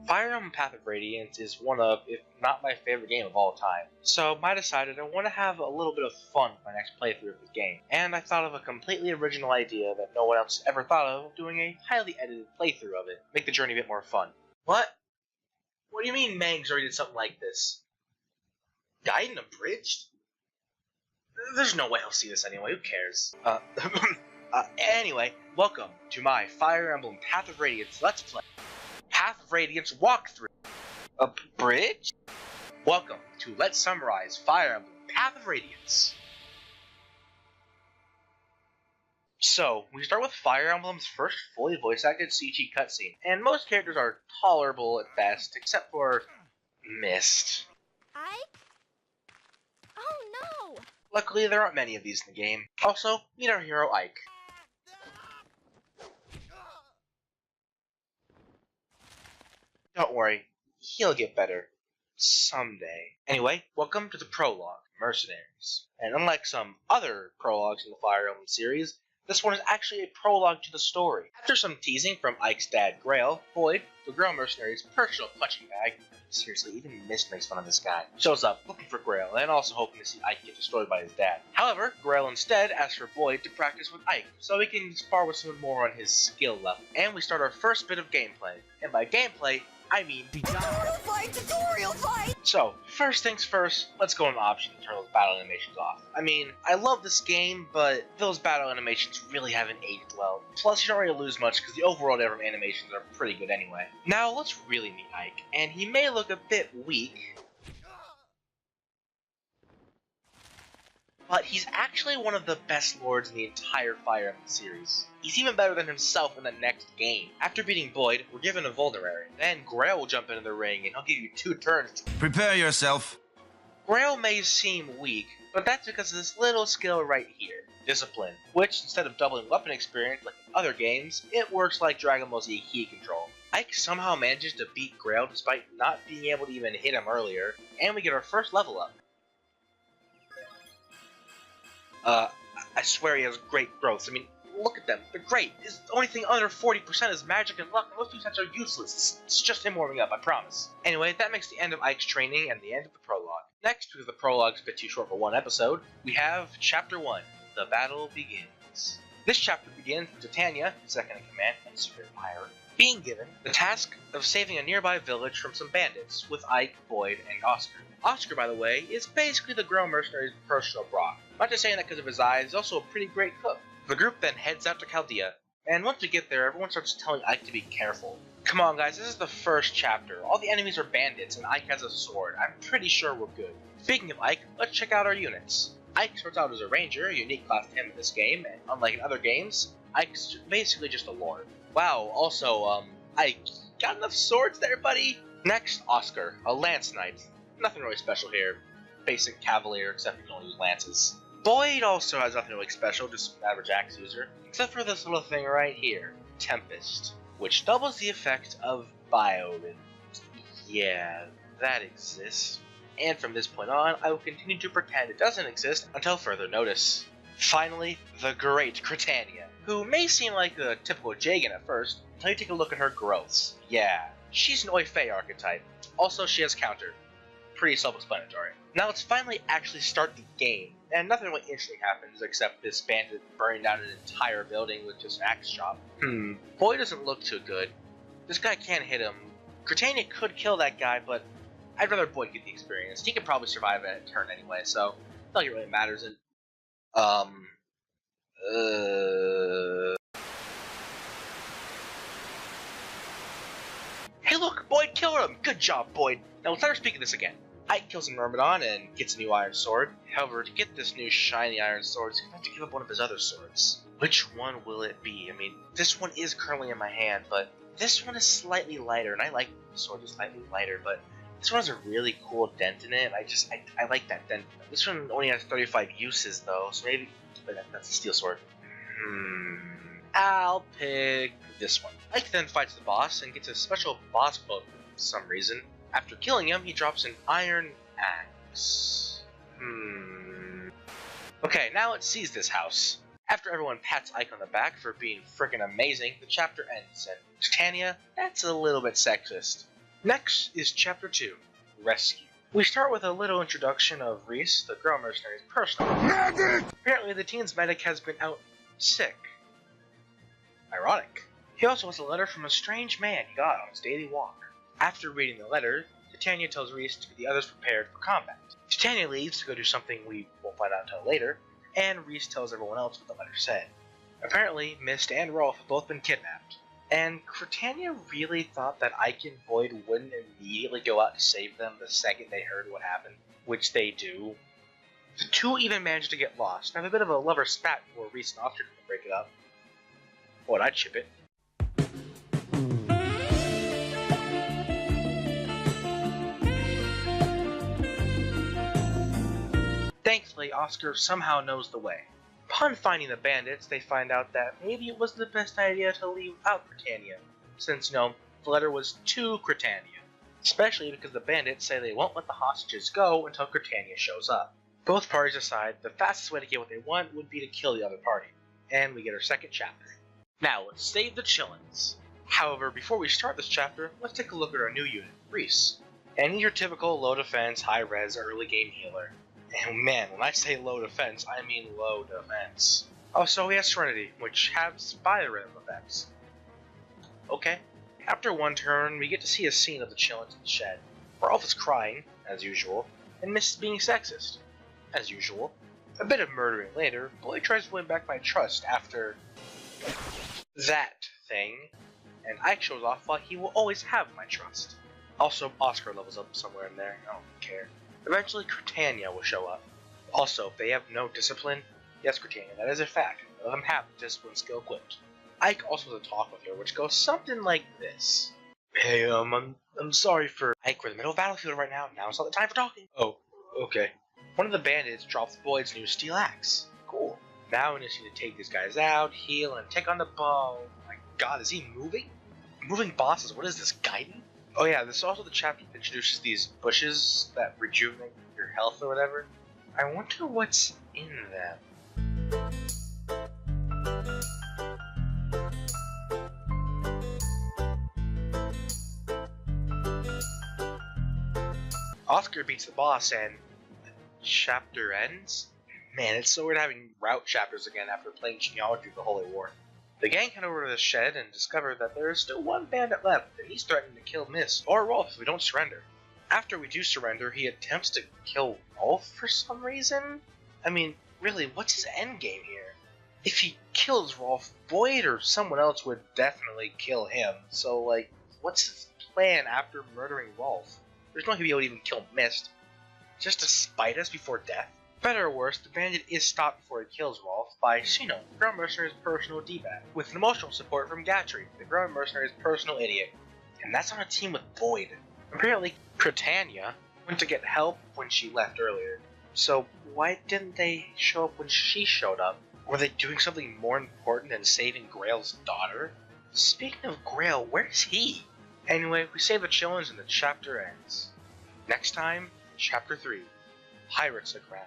Fire Emblem Path of Radiance is one of, if not my favorite game of all time. So I decided I want to have a little bit of fun with my next playthrough of the game. And I thought of a completely original idea that no one else ever thought of, doing a highly edited playthrough of it. Make the journey a bit more fun. What? What do you mean Mangs already did something like this? Died in a bridge? There's no way he'll see this anyway, who cares? Anyway, welcome to my Fire Emblem Path of Radiance Let's Play. Path of Radiance walkthrough. A bridge? Welcome to Let's Summarize Fire Emblem Path of Radiance. So, we start with Fire Emblem's first fully voice-acted CG cutscene, and most characters are tolerable at best, except for Mist. Oh no! Luckily, there aren't many of these in the game. Also, meet our hero Ike. Don't worry, he'll get better. Someday. Anyway, welcome to the prologue, Mercenaries. And unlike some other prologues in the Fire Emblem series, this one is actually a prologue to the story. After some teasing from Ike's dad, Grail, Boyd, the Grail Mercenary's personal punching bag, seriously, even Mist makes fun of this guy, shows up looking for Grail and also hoping to see Ike get destroyed by his dad. However, Grail instead asks for Boyd to practice with Ike, so he can spar with someone more on his skill level. And we start our first bit of gameplay. And by gameplay, I mean Tutorial fight! So, first things first, let's go on options and turn those battle animations off. I mean, I love this game, but those battle animations really haven't aged well. Plus, you don't really lose much because the overall animations are pretty good anyway. Now, let's really meet Ike, and he may look a bit weak, but he's actually one of the best lords in the entire Fire Emblem series. He's even better than himself in the next game. After beating Boyd, we're given a vulnerary. Then Grail will jump into the ring and he'll give you 2 turns. Prepare yourself. Grail may seem weak, but that's because of this little skill right here, Discipline, which instead of doubling weapon experience like in other games, it works like Dragon Ball Z key control. Ike somehow manages to beat Grail despite not being able to even hit him earlier, and we get our first level up. I swear he has great growths. I mean, look at them. They're great. The only thing under 40% is magic and luck, and those 2 sets are useless. It's just him warming up, I promise. Anyway, that makes the end of Ike's training and the end of the prologue. Next, because the prologue's a bit too short for one episode, we have Chapter 1, The Battle Begins. This chapter begins with Titania, second in command and Spirit Pirate, being given the task of saving a nearby village from some bandits with Ike, Boyd, and Oscar. Oscar, by the way, is basically the Grail Mercenary's personal Brock. Not just saying that because of his eyes, he's also a pretty great cook. The group then heads out to Chaldea, and once we get there, everyone starts telling Ike to be careful. Come on guys, this is the first chapter. All the enemies are bandits, and Ike has a sword. I'm pretty sure we're good. Speaking of Ike, let's check out our units. Ike starts out as a ranger, a unique class to him in this game, and unlike in other games, Ike's basically just a lord. Wow, also, Ike, got enough swords there, buddy? Next, Oscar, a lance knight. Nothing really special here. Basic cavalier, except you can only use lances. Boyd also has nothing really special, just an average axe user, except for this little thing right here, Tempest, which doubles the effect of Biorin. Yeah, that exists. And from this point on, I will continue to pretend it doesn't exist until further notice. Finally, the great Critania, who may seem like a typical Jagan at first, until you take a look at her growths. Yeah, she's an Oifei archetype. Also, she has counter. Pretty self-explanatory. Now let's finally actually start the game, and nothing really interesting happens except this bandit burning down an entire building with just axe chop. Boy doesn't look too good. This guy can't hit him. Critania could kill that guy, but I'd rather Boyd get the experience. He could probably survive a turn anyway, so not like it really matters. And Hey look, Boyd killed him! Good job, Boyd! Now let's never speak of this again. Ike kills a Myrmidon and gets a new iron sword. However, to get this new shiny iron sword, he's going to have to give up one of his other swords. Which one will it be? I mean, this one is currently in my hand, but this one is slightly lighter, and I like the sword is slightly lighter, but this one has a really cool dent in it. I like that dent. This one only has 35 uses, though, so maybe that's a steel sword. I'll pick this one. Ike then fights the boss and gets a special boss quote for some reason. After killing him, he drops an iron axe. Okay, now let's seize this house. After everyone pats Ike on the back for being frickin' amazing, the chapter ends, and Titania, that's a little bit sexist. Next is Chapter 2, Rescue. We start with a little introduction of Reese, the girl mercenary's personal medic! Apparently the teen's medic has been out sick. Ironic. He also has a letter from a strange man he got on his daily walk. After reading the letter, Titania tells Reese to get the others prepared for combat. Titania leaves to go do something we won't find out until later, and Reese tells everyone else what the letter said. Apparently, Mist and Rolf have both been kidnapped. And Titania really thought that Ike and Boyd wouldn't immediately go out to save them the second they heard what happened, which they do. The two even managed to get lost and have a bit of a lover spat before Reese and Oscar can break it up. Boy, I'd ship it. Thankfully, Oscar somehow knows the way. Upon finding the bandits, they find out that maybe it wasn't the best idea to leave out Britannia, since, the letter was to Britannia. Especially because the bandits say they won't let the hostages go until Britannia shows up. Both parties decide the fastest way to get what they want would be to kill the other party, and we get our second chapter. Now, let's save the Chillins. However, before we start this chapter, let's take a look at our new unit, Reese. And he's your typical low defense, high res, early game healer. And man, when I say low defense, I mean low defense. Also, he has Serenity, which has Fire Emblem effects. Okay. After one turn, we get to see a scene of the Chillins in the shed. Rolf is crying, as usual, and Miss is being sexist, as usual. A bit of murdering later, Boyd tries to win back my trust after that thing, and Ike shows off why he will always have my trust. Also, Oscar levels up somewhere in there, I don't care. Eventually, Britannia will show up. Also, if they have no discipline, yes, Britannia, that is a fact. Let them have the discipline skill equipped. Ike also has a talk with her, which goes something like this. Hey, I'm sorry for Ike. We're in the middle of battlefield right now. Now is not the time for talking. Oh, okay. One of the bandits drops Boyd's new steel axe. Cool. Now we just need to take these guys out, heal, and take on the bow. My god, is he moving? Moving bosses, what is this, Gaiden? Oh yeah, this is also the chapter that introduces these bushes that rejuvenate your health or whatever. I wonder what's in them. Oscar beats the boss and the chapter ends? Man, it's so weird having route chapters again after playing genealogy of the Holy War. The gang head over to the shed and discover that there is still one bandit left, and he's threatening to kill Miss or Rolf if we don't surrender. After we do surrender, he attempts to kill Rolf for some reason? I mean, really, what's his endgame here? If he kills Rolf, Boyd or someone else would definitely kill him, so, like, what's his plan after murdering Rolf? There's no way he'll be able to even kill Mist. Just to spite us before death? Better or worse, the bandit is stopped before he kills Rolf by Shino, the Ground Mercenary's personal D-bag, with an emotional support from Gatry, the Ground Mercenary's personal idiot. And that's on a team with Boyd. Apparently, Britannia went to get help when she left earlier. So why didn't they show up when she showed up? Were they doing something more important than saving Grail's daughter? Speaking of Grail, where's he? Anyway, we save the Chillins and the chapter ends. Next time, Chapter 3, Pirates Aground.